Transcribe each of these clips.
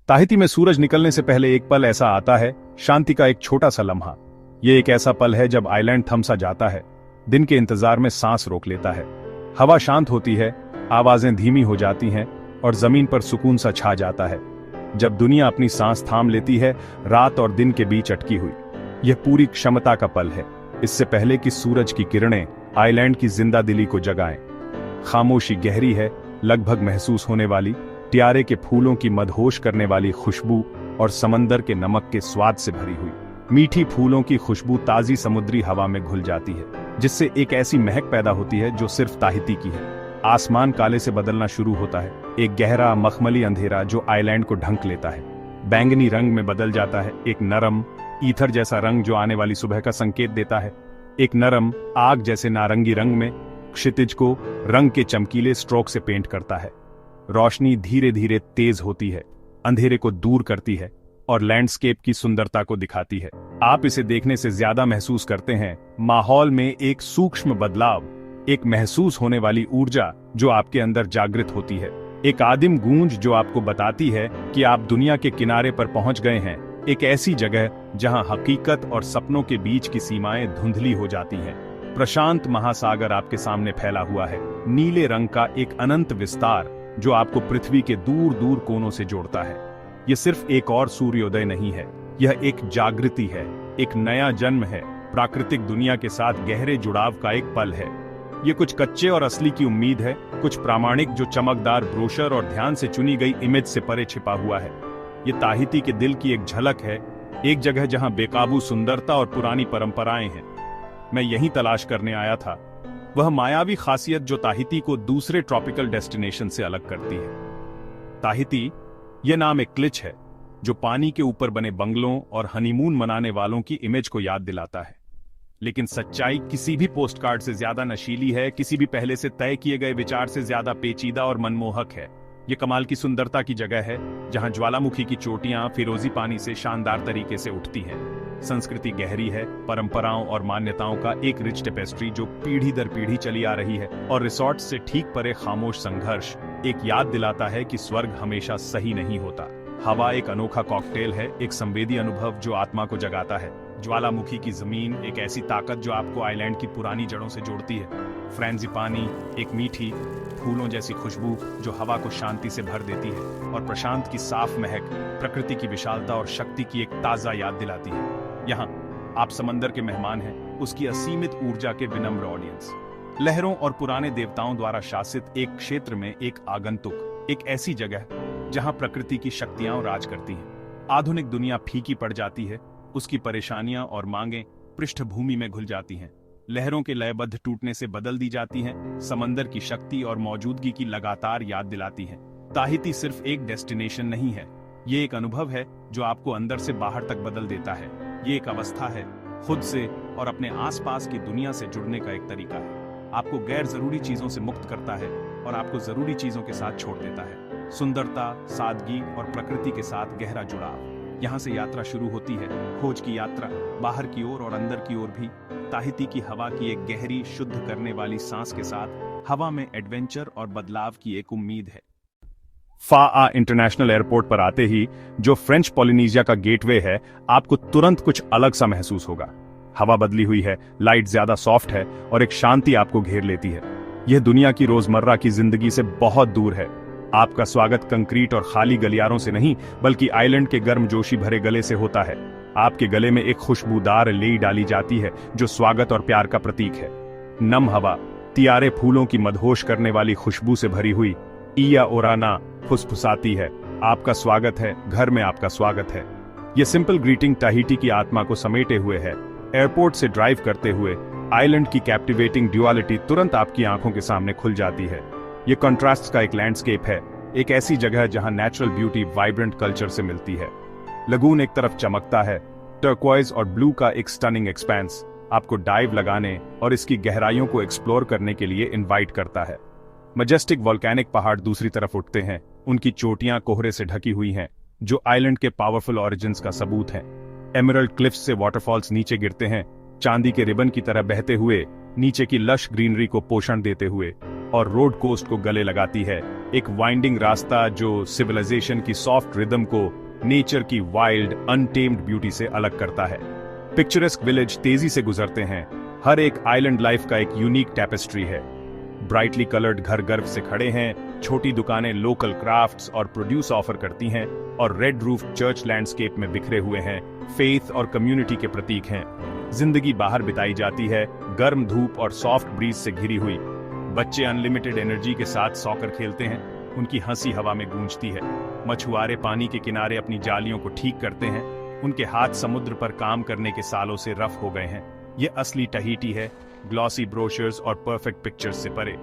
Tahiti में सूरज निकलने से पहले एक पल ऐसा आता है, शांति का एक छोटा सा लम्हा। ये एक ऐसा पल है जब आइलैंड थम सा जाता है, दिन के इंतजार में सांस रोक लेता है। हवा शांत होती है, आवाजें धीमी हो जाती हैं और जमीन पर सुकून सा छा जाता है। जब दुनिया अपनी सांस थाम लेती है, रात और दिन के बीच अटकी हुई, यह पूरी क्षमता का पल है, इससे पहले कि सूरज की किरणें आइलैंड की जिंदा दिली को जगाएं। खामोशी गहरी है, लगभग महसूस होने वाली, ट्यारे के फूलों की मदहोश करने वाली खुशबू और समंदर के नमक के स्वाद से भरी हुई। मीठी फूलों की खुशबू ताजी समुद्री हवा में घुल जाती है, जिससे एक ऐसी महक पैदा होती है जो सिर्फ ताहिती की है। आसमान काले से बदलना शुरू होता है, एक गहरा मखमली अंधेरा जो आइलैंड को ढंक लेता है बैंगनी रंग में बदल जाता है। एक नरम ईथर जैसा रंग जो आने वाली सुबह का संकेत देता है। एक नरम आग जैसे नारंगी रंग में क्षितिज को रंग के चमकीले स्ट्रोक से पेंट करता है। रोशनी धीरे धीरे तेज होती है, अंधेरे को दूर करती है और लैंडस्केप की सुंदरता को दिखाती है। आप इसे देखने से ज्यादा महसूस करते हैं माहौल में एक सूक्ष्म बदलाव, एक महसूस होने वाली ऊर्जा जो आपके अंदर जागृत होती है, एक आदिम गूंज जो आपको बताती है कि आप दुनिया के किनारे पर पहुंच गए हैं, एक ऐसी जगह जहां हकीकत और सपनों के बीच की सीमाएं धुंधली हो जाती हैं। प्रशांत महासागर आपके सामने फैला हुआ है, नीले रंग का एक अनंत विस्तार जो आपको पृथ्वी के दूर दूर कोनों से जोड़ता है। यह सिर्फ एक और सूर्योदय नहीं है, यह एक जागृति है, एक नया जन्म है, प्राकृतिक दुनिया के साथ गहरे जुड़ाव का एक पल है। यह कुछ कच्चे और असली की उम्मीद है, कुछ प्रामाणिक जो चमकदार ब्रोशर और ध्यान से चुनी गई इमेज से परे छिपा हुआ है। यह ताहिती के दिल की एक झलक है, एक जगह जहां बेकाबू सुंदरता और पुरानी परंपराएं हैं। मैं यही तलाश करने आया था, वह मायावी खासियत जो ताहिती को दूसरे ट्रॉपिकल डेस्टिनेशन से अलग करती है। ताहिती, यह नाम एक क्लिच है जो पानी के ऊपर बने बंगलों और हनीमून मनाने वालों की इमेज को याद दिलाता है, लेकिन सच्चाई किसी भी पोस्टकार्ड से ज्यादा नशीली है, किसी भी पहले से तय किए गए विचार से ज्यादा पेचीदा और मनमोहक है। यह कमाल की सुंदरता की जगह है जहां ज्वालामुखी की चोटियां फिरोजी पानी से शानदार तरीके से उठती हैं। संस्कृति गहरी है, परंपराओं और मान्यताओं का एक रिच टेपेस्ट्री जो पीढ़ी दर पीढ़ी चली आ रही है, और रिसोर्ट से ठीक परे खामोश संघर्ष एक याद दिलाता है कि स्वर्ग हमेशा सही नहीं होता। हवा एक अनोखा कॉकटेल है, एक संवेदी अनुभव जो आत्मा को जगाता है। ज्वालामुखी की जमीन एक ऐसी ताकत जो आपको आइलैंड की पुरानी जड़ों से जोड़ती है। फ्रेंजीपानी एक मीठी फूलों जैसी खुशबू जो हवा को शांति से भर देती है, और प्रशांत की साफ महक प्रकृति की विशालता और शक्ति की एक ताजा याद दिलाती है। यहाँ आप समंदर के मेहमान हैं, उसकी असीमित ऊर्जा के विनम्र ऑडियंस। लहरों और पुराने देवताओं द्वारा शासित एक क्षेत्र में एक आगंतुक, एक ऐसी जगह जहां प्रकृति की शक्तियां राज करती हैं। आधुनिक दुनिया फीकी पड़ जाती है, उसकी परेशानियां और मांगें पृष्ठभूमि में घुल जाती हैं। लहरों के लयबद्ध टूटने से बदल दी जाती हैं, समंदर की शक्ति और मौजूदगी की लगातार याद दिलाती हैं। ताहिती सिर्फ एक डेस्टिनेशन नहीं है, ये एक अनुभव है जो आपको अंदर से बाहर तक बदल देता है। ये एक अवस्था है, खुद से और अपने आसपास की दुनिया से जुड़ने का एक तरीका है। आपको गैर जरूरी चीजों से मुक्त करता है और आपको जरूरी चीजों के साथ छोड़ देता है। सुंदरता, सादगी और प्रकृति के साथ गहरा जुड़ाव, यहाँ से यात्रा शुरू होती है, खोज की यात्रा, बाहर की ओर और अंदर की ओर भी। ताहिती की हवा की एक गहरी शुद्ध करने वाली सांस के साथ हवा में एडवेंचर और बदलाव की एक उम्मीद है। फाआ इंटरनेशनल एयरपोर्ट पर आते ही जो फ्रेंच पॉलिनेशिया का गेटवे है, आपको तुरंत कुछ अलग सा महसूस होगा। हवा बदली हुई है, लाइट ज्यादा सॉफ्ट है और एक शांति आपको घेर लेती है। यह दुनिया की रोजमर्रा की जिंदगी से बहुत दूर है। आपका स्वागत कंक्रीट और खाली गलियारों से नहीं, बल्कि आइलैंड के गर्मजोशी भरे गले से होता है। आपके गले में एक खुशबूदार लेई डाली जाती है जो स्वागत और प्यार का प्रतीक है। नम हवा, तियारे फूलों की मदहोश करने वाली खुशबू से भरी हुई इया ओराना फुसफुसाती है, आपका स्वागत है, घर में आपका स्वागत है। यह सिंपल ग्रीटिंग ताहिती की आत्मा को समेटे हुए है। एयरपोर्ट से ड्राइव करते हुए आइलैंड की कैप्टिवेटिंग ड्युअलिटी तुरंत आपकी आंखों के सामने खुल जाती है। यह कंट्रास्ट का एक लैंडस्केप है, एक ऐसी जगह जहां नेचुरल ब्यूटी वाइब्रेंट कल्चर से मिलती है। लगून एक तरफ चमकता है, टर्क्वाइज और ब्लू का एक स्टनिंग एक्सपेंस आपको डाइव लगाने और इसकी गहराइयों को एक्सप्लोर करने के लिए इनवाइट करता है। मजेस्टिक वोल्केनिक पहाड़ दूसरी तरफ उठते हैं, उनकी चोटियां कोहरे से ढकी हुई हैं, जो आइलैंड के पावरफुल ऑरिजिन्स का सबूत हैं। एमरल्ड क्लिफ्स से वाटरफॉल्स नीचे गिरते हैं, चांदी के रिबन की तरह बहते हुए, नीचे की लश ग्रीनरी को पोषण देते हुए, और रोड कोस्ट को गले लगाती है, एक वाइंडिंग रास्ता जो सिविलाइजेशन की सॉफ्ट रिदम को नेचर की वाइल्ड अनटेम्ड ब्यूटी से अलग करता है। पिक्चरस्क विलेज तेजी से गुजरते हैं, हर एक आइलैंड लाइफ का एक यूनिक टैपेस्ट्री है। ब्राइटली कलर्ड घर गर्व से खड़े हैं, छोटी दुकानें लोकल क्राफ्ट्स और प्रोड्यूस ऑफर करती हैं, और रेड रूफ चर्च लैंडस्केप में बिखरे हुए हैं, फेथ और कम्युनिटी के प्रतीक हैं। जिंदगी बाहर बिताई जाती है, गर्म धूप और सॉफ्ट ब्रीज से घिरी हुई। बच्चे अनलिमिटेड एनर्जी के साथ सॉकर खेलते हैं, उनकी हंसी हवा में गूंजती है। मछुआरे पानी के किनारे अपनी जालियों को ठीक करते हैं, उनके हाथ समुद्र पर काम करने के सालों से रफ हो गए हैं। ये असली टहीटी है, ग्लॉसी ब्रोशर्स और परफेक्ट पिक्चर्स से परे।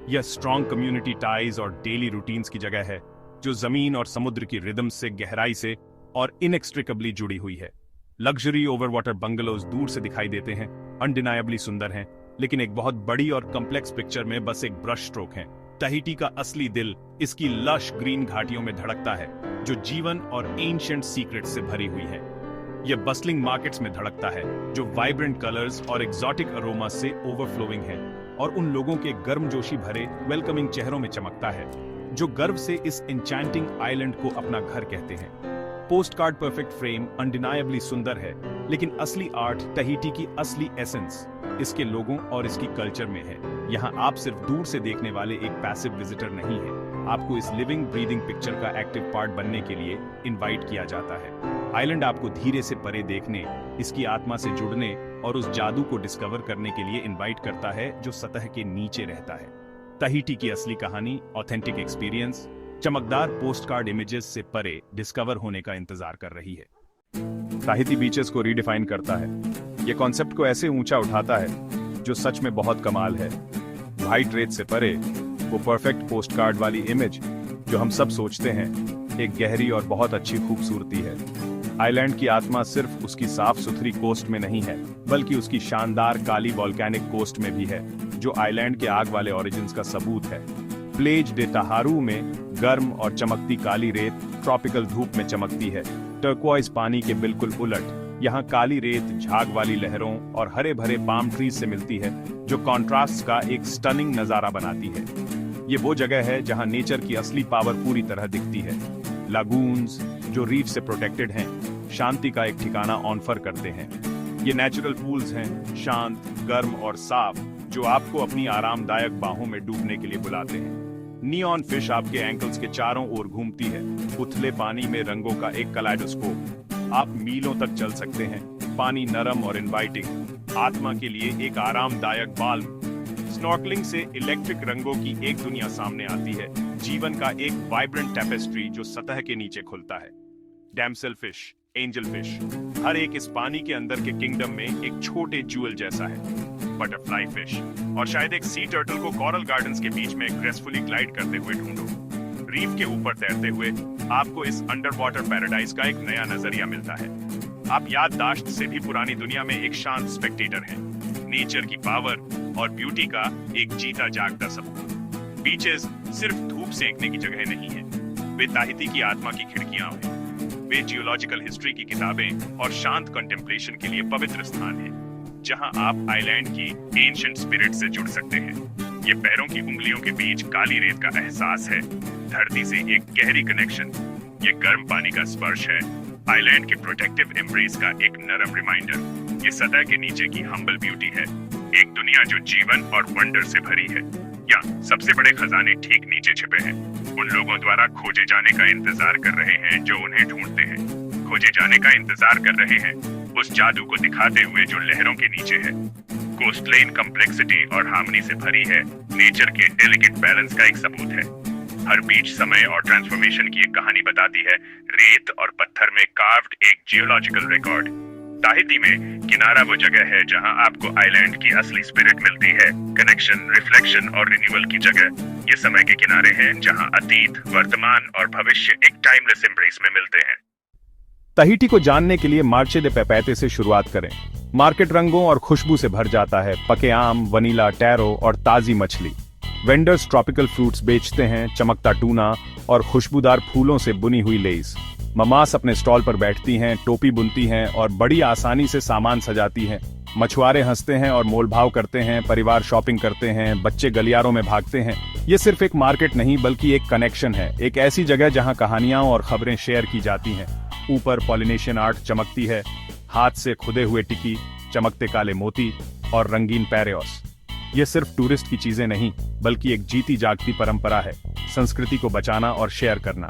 यह स्ट्रॉन्ग कम्युनिटी टाइज और डेली रूटीन्स की जगह है, जो जमीन और समुद्र की रिदम से गहराई से और इनएक्सट्रिकेबली जुड़ी हुई है। लग्जरी ओवर वाटर बंगलोज दूर से दिखाई देते हैं, अनडिनायबली सुंदर हैं, लेकिन एक बहुत बड़ी और कम्प्लेक्स पिक्चर में बस एक ब्रश स्ट्रोक है। तहीटी का असली दिल इसकी लश ग्रीन घाटियों में धड़कता है, जो जीवन और एंशिएंट सीक्रेट से भरी हुई है। यह बस्लिंग मार्केट्स में धड़कता है, जो वाइब्रेंट कलर्स और एग्जॉटिक अरोमा से ओवरफ्लोइंग है, और उन लोगों के गर्मजोशी भरे वेलकमिंग चेहरों में चमकता है, जो गर्व से इस एन्चैंटिंग आइलैंड को अपना घर कहते हैं। पोस्ट कार्ड परफेक्ट फ्रेम अनडिनायबली सुंदर है, लेकिन असली आर्ट तहीटी की असली एसेंस इसके लोगों और इसकी कल्चर में है। यहाँ आप सिर्फ दूर से देखने वाले एक पैसिव विजिटर नहीं है, आपको इस लिविंग ब्रीदिंग पिक्चर का एक्टिव पार्ट बनने के लिए इनवाइट किया जाता है। आइलैंड आपको धीरे से परे देखने, इसकी आत्मा से जुड़ने और उस जादू को डिस्कवर करने के लिए इनवाइट करता है जो सतह के नीचे रहता है। तहीटी की असली कहानी, ऑथेंटिक एक्सपीरियंस, चमकदार पोस्टकार्ड इमेजेस से परे डिस्कवर होने का इंतजार कर रही है। ताहिती बीचेस को रीडिफाइन करता है, यह कॉन्सेप्ट को ऐसे ऊंचा उठाता है जो सच में बहुत कमाल है। व्हाइट रेत से परे वो परफेक्ट पोस्टकार्ड वाली इमेज जो हम सब सोचते हैं, एक गहरी और बहुत अच्छी खूबसूरती है। आइलैंड की आत्मा सिर्फ उसकी साफ सुथरी कोस्ट में नहीं है, बल्कि उसकी शानदार काली वॉल्केनिक कोस्ट में भी है, जो आइलैंड के आग वाले ओरिजिन्स का सबूत है। प्लेज डे तहारू में गर्म और चमकती काली रेत ट्रॉपिकल धूप में चमकती है, टर्क्वाइज पानी के बिल्कुल उलट। यहाँ काली रेत झाग वाली लहरों और हरे भरे पाम ट्रीज से मिलती है, जो कॉन्ट्रास्ट का एक स्टनिंग नजारा बनाती है। ये वो जगह है जहाँ नेचर की असली पावर पूरी तरह दिखती है। लागून्स जो रीफ से प्रोटेक्टेड हैं, शांति का एक ठिकाना ऑफर करते हैं। ये नेचुरल पूल्स हैं, शांत, गर्म और साफ, जो आपको अपनी आरामदायक बाहों में डूबने के लिए बुलाते हैं। नियॉन फिश आपके एंकल्स के चारों ओर घूमती है, उथले पानी में रंगों का एक कलाइडोस्कोप। आप मीलों तक चल सकते हैं, पानी नरम और इनवाइटिंग, आत्मा के लिए एक आरामदायक बाल्म। स्नॉर्कलिंग से इलेक्ट्रिक रंगों की एक दुनिया सामने आती है, जीवन का एक वाइब्रेंट टेपेस्ट्री जो सतह के नीचे खुलता है। डैमसेल फिश, एंजल फिश, हर एक इस पानी के अंदर के किंगडम में एक छोटे ज्यूल जैसा है। बटरफ्लाई फिश, और शायद एक सी टर्टल को कोरल गार्डन्स के बीच में ग्रेसफुली ग्लाइड करते हुए ढूंढो। रीफ के ऊपर तैरते हुए आपको इस अंडर वाटर पैराडाइज का एक नया नजरिया मिलता है। आप याददाश्त से भी पुरानी दुनिया में एक शांत स्पेक्टेटर हैं, नेचर की पावर और ब्यूटी का एक जीता जागता सबूत। बीचेस सिर्फ धूप सेंकने की जगह नहीं है, वे ताहिती की आत्मा की खिड़कियां हैं। वे जियोलॉजिकल हिस्ट्री की किताबें और शांत कंटेम्पलेशन के लिए पवित्र स्थान हैं, जहां आप आइलैंड की एंशिएंट स्पिरिट से जुड़ सकते हैं। ये पैरों की उंगलियों के बीच काली रेत का एहसास है, धरती से एक गहरी कनेक्शन। ये गर्म पानी का स्पर्श है, आइलैंड के प्रोटेक्टिव एम्ब्रेस का एक नरम रिमाइंडर। ये सतह के नीचे की हम्बल ब्यूटी है, एक दुनिया जो जीवन और वंडर से भरी है। या सबसे बड़े खजाने ठीक नीचे छिपे हैं, उन लोगों द्वारा खोजे जाने का इंतजार कर रहे हैं जो उन्हें ढूंढते हैं, खोजे जाने का इंतजार कर रहे हैं उस जादू को दिखाते हुए जो लहरों के नीचे है। कोस्टलाइन कॉम्प्लेक्सिटी और हार्मनी से भरी है, नेचर के डेलिकेट बैलेंस का एक सबूत है। हर बीच समय और ट्रांसफॉर्मेशन की एक कहानी बताती है, रेत और पत्थर में कार्व्ड एक जियोलॉजिकल रिकॉर्ड। ताहिती में किनारा वो जगह है जहां आपको आइलैंड की असली स्पिरिट मिलती है, कनेक्शन, रिफ्लेक्शन और रिन्यूअल की जगह। ये समय के किनारे हैं जहां अतीत, वर्तमान और भविष्य एक टाइमलेस एम्ब्रेस में मिलते हैं। तहीटी को जानने के लिए मार्चे दे पेपैते से शुरुआत करें। मार्केट रंगों और खुशबू से भर जाता है, पके आम, वनीला, टैरो और ताजी मछली। वेंडर्स ट्रॉपिकल फ्रूट्स बेचते हैं, चमकता टूना और खुशबूदार फूलों से बुनी हुई लेस। ममास अपने स्टॉल पर बैठती हैं, टोपी बुनती हैं और बड़ी आसानी से सामान सजाती हैं। मछुआरे हंसते हैं और मोलभाव करते हैं, परिवार शॉपिंग करते हैं, बच्चे गलियारों में भागते हैं। ये सिर्फ एक मार्केट नहीं बल्कि एक कनेक्शन है, एक ऐसी जगह जहां कहानियां और खबरें शेयर की जाती हैं। ऊपर पॉलिनेशियन आर्ट चमकती है, हाथ से खुदे हुए टिकी, चमकते काले मोती और रंगीन पैरेओस। ये सिर्फ टूरिस्ट की चीजें नहीं बल्कि एक जीती जागती परंपरा है, संस्कृति को बचाना और शेयर करना।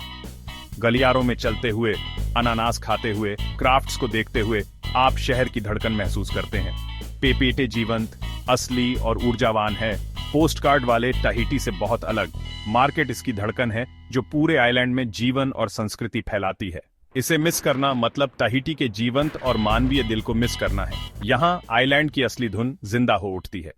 गलियारों में चलते हुए, अनानास खाते हुए, क्राफ्ट्स को देखते हुए आप शहर की धड़कन महसूस करते हैं। पेपेटे जीवंत, असली और ऊर्जावान है। पोस्टकार्ड वाले टाहिटी से बहुत अलग। मार्केट इसकी धड़कन है जो पूरे आइलैंड में जीवन और संस्कृति फैलाती है। इसे मिस करना मतलब टाहिटी के जीवंत और मानवीय दिल को मिस करना है। यहाँ आइलैंड की असली धुन जिंदा हो उठती है।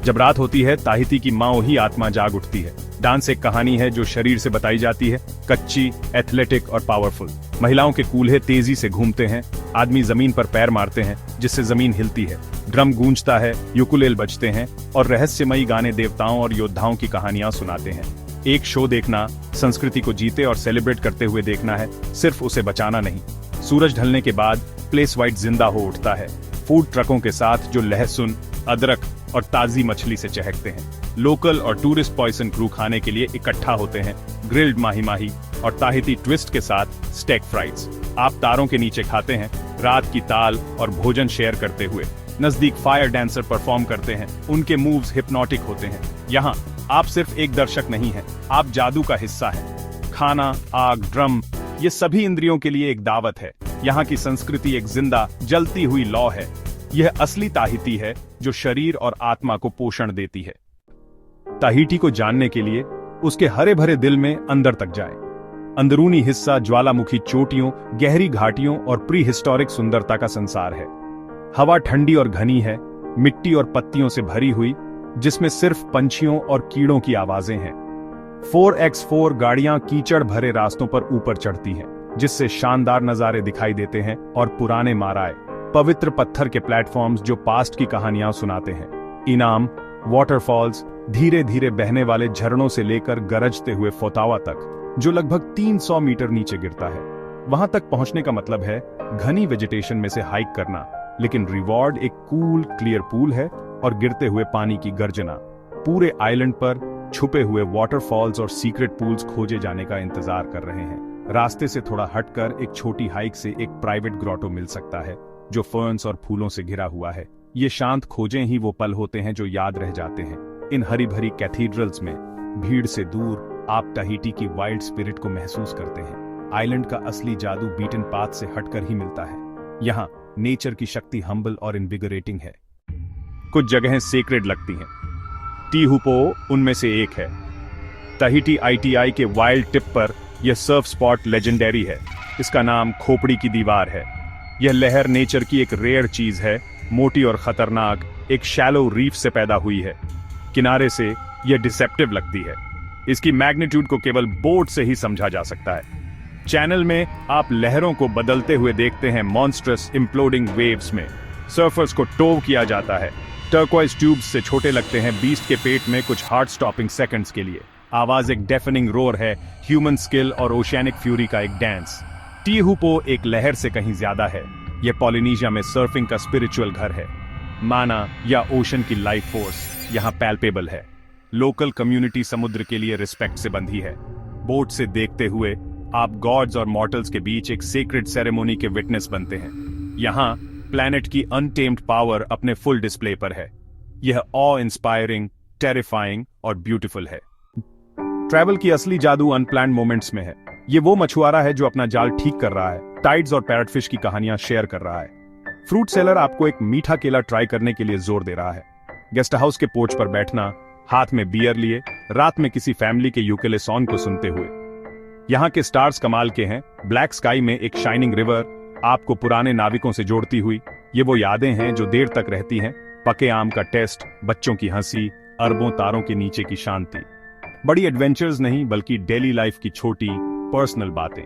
जब रात होती है, ताहिती की माओ ही आत्मा जाग उठती है। डांस एक कहानी है जो शरीर से बताई जाती है, कच्ची, एथलेटिक और पावरफुल। महिलाओं के कूल्हे तेजी से घूमते हैं, आदमी जमीन पर पैर मारते हैं जिससे जमीन हिलती है। ड्रम गूंजता है, यूकुलेल बजते हैं और रहस्यमयी गाने देवताओं और योद्धाओं की कहानियां सुनाते हैं। एक शो देखना, संस्कृति को जीते और सेलिब्रेट करते हुए देखना है, सिर्फ उसे बचाना नहीं। सूरज ढलने के बाद प्लेस वाइट जिंदा हो उठता है, फूड ट्रकों के साथ जो लहसुन, अदरक और ताजी मछली से चहकते हैं। लोकल और टूरिस्ट पॉइसन क्रू खाने के लिए इकट्ठा होते हैं, ग्रिल्ड माही माही और ताहिती ट्विस्ट के साथ स्टेक फ्राइड्स। आप तारों के नीचे खाते हैं, रात की ताल और भोजन शेयर करते हुए। नजदीक फायर डांसर परफॉर्म करते हैं, उनके मूव्स हिप्नोटिक होते हैं। यहाँ आप सिर्फ एक दर्शक नहीं हैं, आप जादू का हिस्सा हैं। खाना, आग, ड्रम, ये सभी इंद्रियों के लिए एक दावत है। यहाँ की संस्कृति एक जिंदा, जलती हुई लौ है। यह असली ताहिती है जो शरीर और आत्मा को पोषण देती है। ताहिती को जानने के लिए उसके हरे भरे दिल में अंदर तक जाए। अंदरूनी हिस्सा ज्वालामुखी चोटियों, गहरी घाटियों और प्री हिस्टोरिक सुंदरता का संसार है। हवा ठंडी और घनी है, मिट्टी और पत्तियों से भरी हुई, जिसमें सिर्फ पंछियों और कीड़ों की आवाजें हैं। 4x4 गाड़ियां कीचड़ भरे रास्तों पर ऊपर चढ़ती हैं, जिससे शानदार नजारे दिखाई देते हैं और पुराने माराए, पवित्र पत्थर के प्लेटफॉर्म्स जो पास्ट की कहानियां सुनाते हैं। इनाम, वाटरफॉल्स, धीरे धीरे बहने वाले झरनों से लेकर गरजते हुए फोतावा तक, जो लगभग 300 मीटर नीचे गिरता है। वहां तक पहुंचने का मतलब है घनी वेजिटेशन में से हाइक करना, लेकिन रिवॉर्ड एक कूल, क्लियर पूल है और गिरते हुए पानी की गर्जना। पूरे आइलैंड पर छुपे हुए वाटरफॉल्स और सीक्रेट पूल्स खोजे जाने का इंतजार कर रहे हैं। रास्ते से थोड़ा हटकर एक छोटी हाइक से एक प्राइवेट ग्रोटो मिल सकता है, जो फर्न्स और फूलों से घिरा हुआ है। ये शांत खोजें ही वो पल होते हैं जो याद रह जाते हैं। इन हरी भरी कैथीड्रल्स में भीड़ से दूर आप टाहिटी की वाइल्ड स्पिरिट को महसूस करते हैं। आइलैंड का असली जादू बीटन पाथ से हटकर ही मिलता है। यहाँ नेचर की शक्ति हम्बल और इनविगरेटिंग है। कुछ जगहें सेक्रेड लगती हैं। टीहुपो उनमें से एक है। ताहिती ITI के वाइल्ड टिप पर यह सर्फ स्पॉट लेजेंडरी है। इसका नाम खोपड़ी की दीवार है। यह लहर नेचर की एक रेयर चीज है, मोटी और खतरनाक, एक शैलो रीफ से पैदा हुई है। किनारे से यह डिसेप्टिव लगती है। इसकी मैग्नीट्यूड को केवल बोट से ही समझा जा सकता है। चैनल में आप लहरों को बदलते हुए देखते हैं, मॉन्स्ट्रस इम्प्लोडिंग वेव्स में। सर्फर्स को टोव किया जाता है। टर्क्वाइज ट्यूब्स से छोटे लगते हैं बीस्ट के पेट में कुछ हार्ट स्टॉपिंग सेकंड्स के लिए। आवाज एक डेफनिंग रोर है, ह्यूमन स्किल और ओशियानिक फ्यूरी का एक डांस। टीहुपो एक लहर से कहीं ज्यादा है। यह पॉलिनेशिया में सर्फिंग का स्पिरिचुअल घर है। माना या ओशन की लाइफ फोर्स यहाँ पैल्पेबल है। लोकल कम्युनिटी समुद्र के लिए रिस्पेक्ट से बंधी है। बोट से देखते हुए आप गॉड्स और मॉर्टल्स के बीच एक सीक्रेट सेरेमोनी के विटनेस बनते हैं। यहाँ प्लैनेट की अनटेम्ड पावर अपने फुल डिस्प्ले पर है। यह ऑ इंस्पायरिंग, टेरिफाइंग और ब्यूटीफुल है। ट्रैवल की असली जादू अनप्लान्ड मोमेंट्स में है। ये वो मछुआरा है जो अपना जाल ठीक कर रहा है, टाइड्स और पैरटफिश की कहानियां शेयर कर रहा है। फ्रूट सेलर आपको एक मीठा केला ट्राई करने के लिए जोर दे रहा है। गेस्ट हाउस के पोर्च पर बैठना, हाथ में बियर लिए, रात में किसी फैमिली के यूकेले सॉन्ग को सुनते हुए। यहाँ के स्टार्स कमाल के हैं। ब्लैक स्काई में एक शाइनिंग रिवर आपको पुराने नाविकों से जोड़ती हुई। ये वो यादें हैं जो देर तक रहती हैं। पके आम का टेस्ट, बच्चों की हंसी, अरबों तारों के नीचे की शांति। बड़ी एडवेंचर्स नहीं बल्कि डेली लाइफ की छोटी पर्सनल बातें।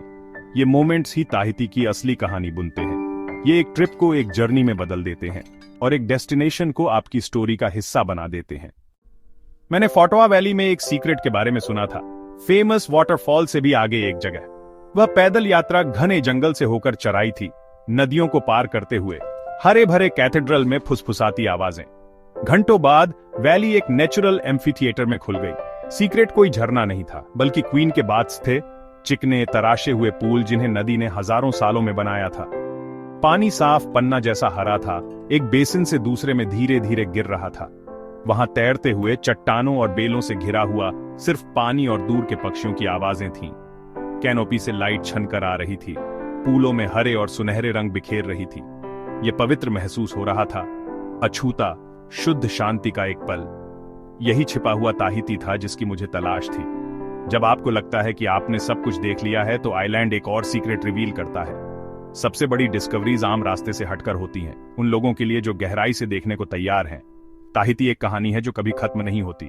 ये मोमेंट्स ही ताहिती की असली कहानी बुनते हैं। ये एक ट्रिप को एक जर्नी में बदल देते हैं और एक डेस्टिनेशन को आपकी स्टोरी का हिस्सा बना देते हैं। मैंने फोटोवा वैली में एक सीक्रेट के बारे में सुना था। फेमस वाटरफॉल से भी आगे एक जगह। वह पैदल यात्रा घने जंगल से होकर चराई थी, नदियों को पार करते हुए, हरे भरे कैथेड्रल में फुसफुसाती आवाजें। घंटों बाद वैली एक नेचुरल एम्फीथिएटर में खुल गई। सीक्रेट कोई झरना नहीं था, बल्कि क्वीन के बाथ्स थे, चिकने तराशे हुए पूल जिन्हें नदी ने हजारों सालों में बनाया था। पानी साफ पन्ना जैसा हरा था, एक बेसिन से दूसरे में धीरे धीरे गिर रहा था। वहां तैरते हुए चट्टानों और बेलों से घिरा हुआ सिर्फ पानी और दूर के पक्षियों की आवाजें थीं। कैनोपी से लाइट छनकर आ रही थी, पूलों में हरे और सुनहरे रंग बिखेर रही थी। यह पवित्र महसूस हो रहा था, अछूता शुद्ध शांति का एक पल। यही छिपा हुआ ताहिती था जिसकी मुझे तलाश थी। जब आपको लगता है कि आपने सब कुछ देख लिया है, तो आइलैंड एक और सीक्रेट रिवील करता है। सबसे बड़ी डिस्कवरीज आम रास्ते से हटकर होती हैं, उन लोगों के लिए जो गहराई से देखने को तैयार हैं। ताहिती एक कहानी है जो कभी खत्म नहीं होती।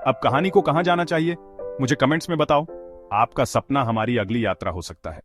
अब कहानी को कहां जाना चाहिए, मुझे कमेंट्स में बताओ। आपका सपना हमारी अगली यात्रा हो सकता है।